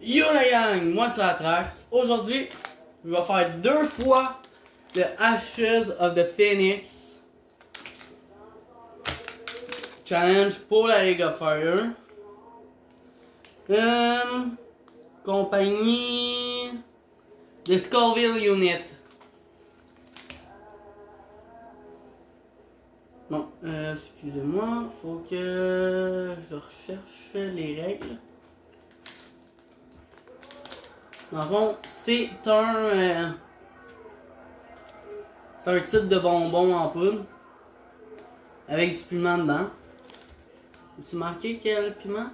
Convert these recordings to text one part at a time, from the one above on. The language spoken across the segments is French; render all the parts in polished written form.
Yo la gang, moi c'est Atrax. Aujourd'hui, je vais faire 2 fois le Ashes of the Phoenix Challenge pour la League of Fire. Compagnie de Scoville Unit. Bon, excusez-moi, faut que je recherche les règles. Dans le fond, c'est un type de bonbon en poudre avec du piment dedans. As-tu marqué quel piment?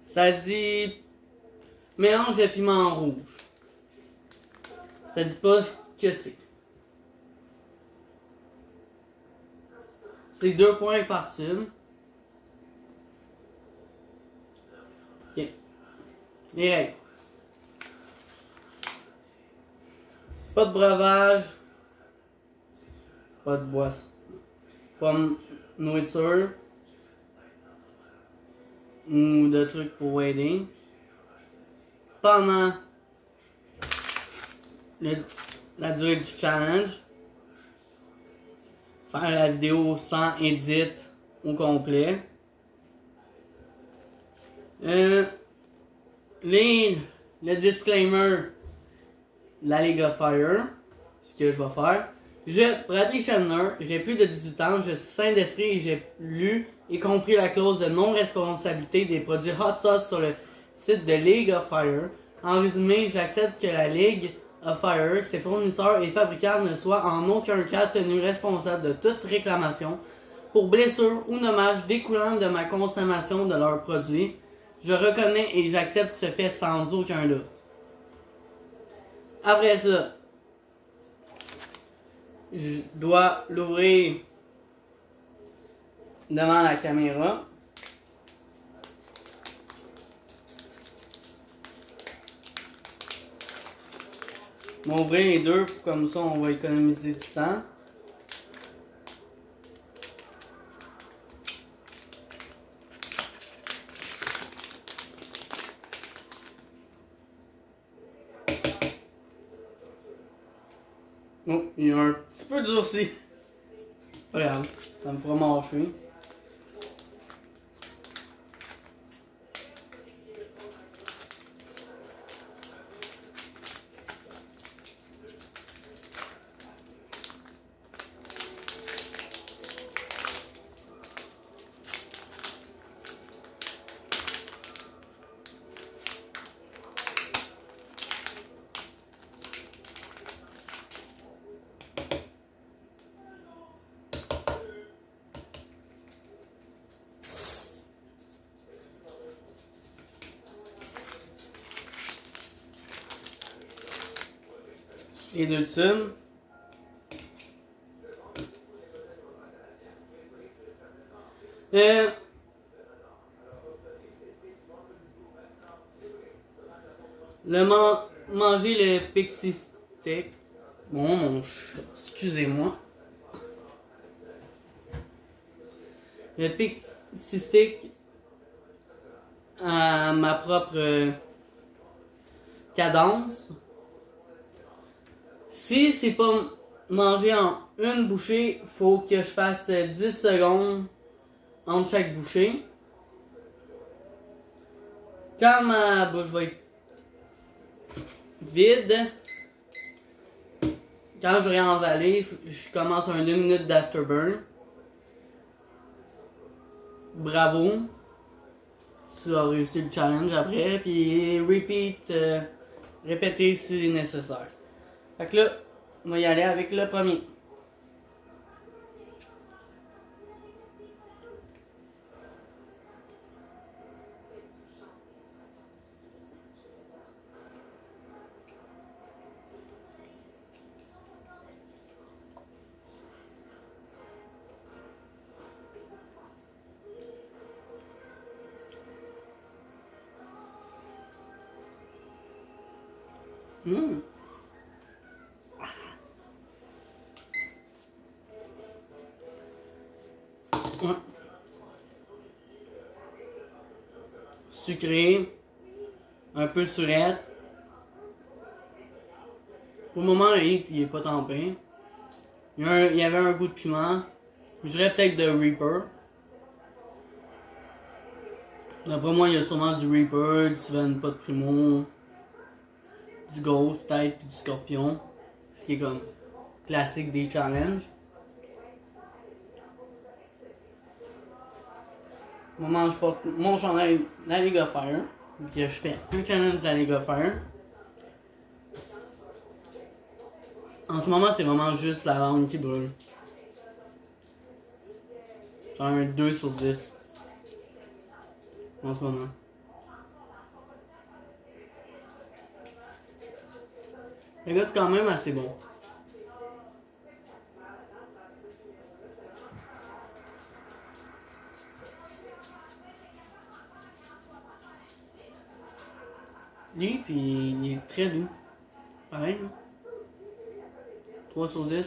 Ça dit mélange de piment rouge. Ça dit pas ce que c'est. C'est 2 points par tube. Ok. Les règles. Pas de breuvage. Pas de boisson. Pas de nourriture. Ou de trucs pour wading. Pendant la durée du challenge. Faire la vidéo sans edit au complet. Le disclaimer de la League of Fire, ce que je vais faire. Je, Bradley Chandler, j'ai plus de 18 ans, je suis sain d'esprit et j'ai lu et compris la clause de non-responsabilité des produits hot sauce sur le site de League of Fire. En résumé, j'accepte que la League of Fire, ses fournisseurs et fabricants ne soient en aucun cas tenus responsables de toute réclamation pour blessures ou dommages découlant de ma consommation de leurs produits. Je reconnais et j'accepte ce fait sans aucun doute. Après ça, je dois l'ouvrir devant la caméra. On va ouvrir les deux, comme ça on va économiser du temps. Oh, il y a un petit peu durci. Regarde, ça me fera mâcher. Les deux tubes. Manger le Pixie Stick. Bon, mon chat, excusez-moi. Le Pixie Stick à ma propre cadence. Si c'est pas manger en une bouchée, faut que je fasse 10 secondes entre chaque bouchée. Quand ma bouche va être vide, quand j'aurai envalé, je commence un 2 minutes d'afterburn. Bravo, tu as réussi le challenge après, puis repeat, répéter si nécessaire. Fait que là, on va y aller avec le premier. Ouais. Sucré, un peu surette. Pour le moment, le hit, il est pas tant pire. Il y avait un goût de piment. Je dirais peut-être de Reaper. D'après moi, il y a sûrement du Reaper, du Sven pas de Primo, du Ghost peut-être, du Scorpion. Ce qui est comme classique des challenges. Au moment où je porte mon chandail de la League of Fire. Donc je fais un challenge de la League of Fire. En ce moment, c'est vraiment juste la langue qui brûle. Genre un 2 sur 10. En ce moment. Ça goûte quand même assez bon. Lui, puis il est très doux. Pareil, là. 3 sur 10.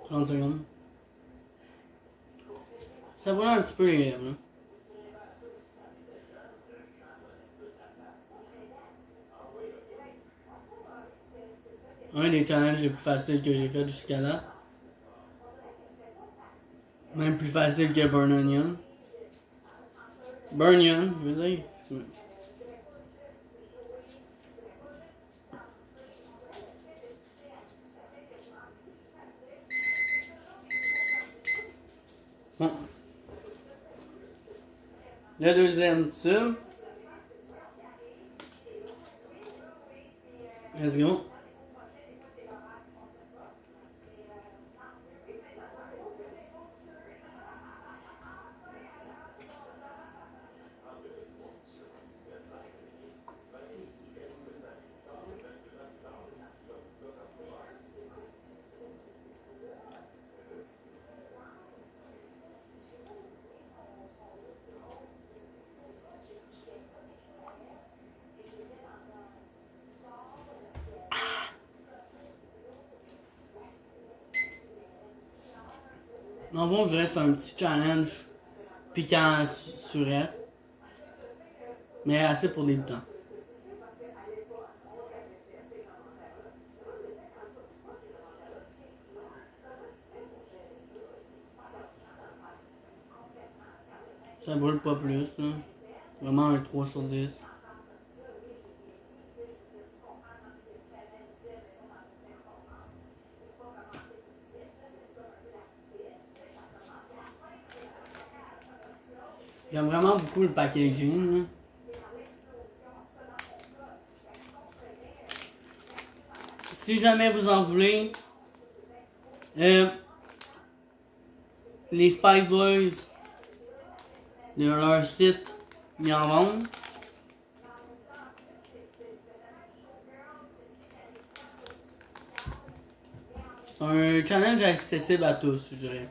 « 30 secondes. Ça brûle un petit peu les lèvres, là. Un des challenges les plus faciles que j'ai fait jusqu'à là. Même plus facile que Burn Onion. Burn Onion, je veux dire. Bon. Le deuxième tube. Let's go. En fond, je dirais que c'est un petit challenge piquant surette. Mais assez pour débutants. Ça brûle pas plus, là. Vraiment un 3 sur 10. J'aime vraiment beaucoup le packaging, là. Si jamais vous en voulez, les Spice Boys, leur site, ils en vendent. C'est un challenge accessible à tous, je dirais.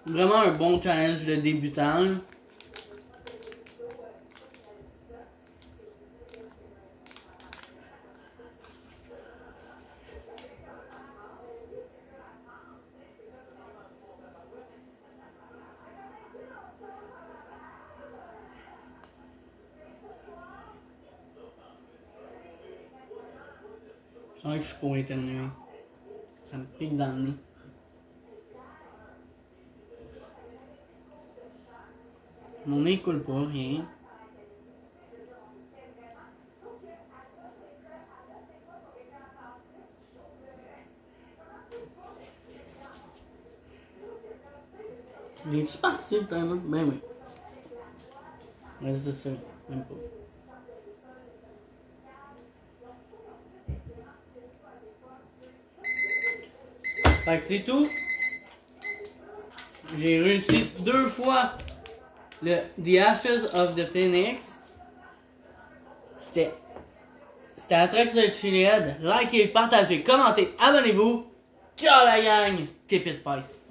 Vraiment un bon challenge de débutant. Je sens que je suis pour éternuer. Ça me pique dans le nez. Mon nez coule pas, rien. Il est-tu parti le timer? Ben oui. Reste ça, même pas. Fait que c'est tout. J'ai réussi 2 fois le The Ashes of the Phoenix. C'était Atrax de Chilihead. Likez, partagez, commentez, abonnez-vous. Ciao la gang! Keep it spice.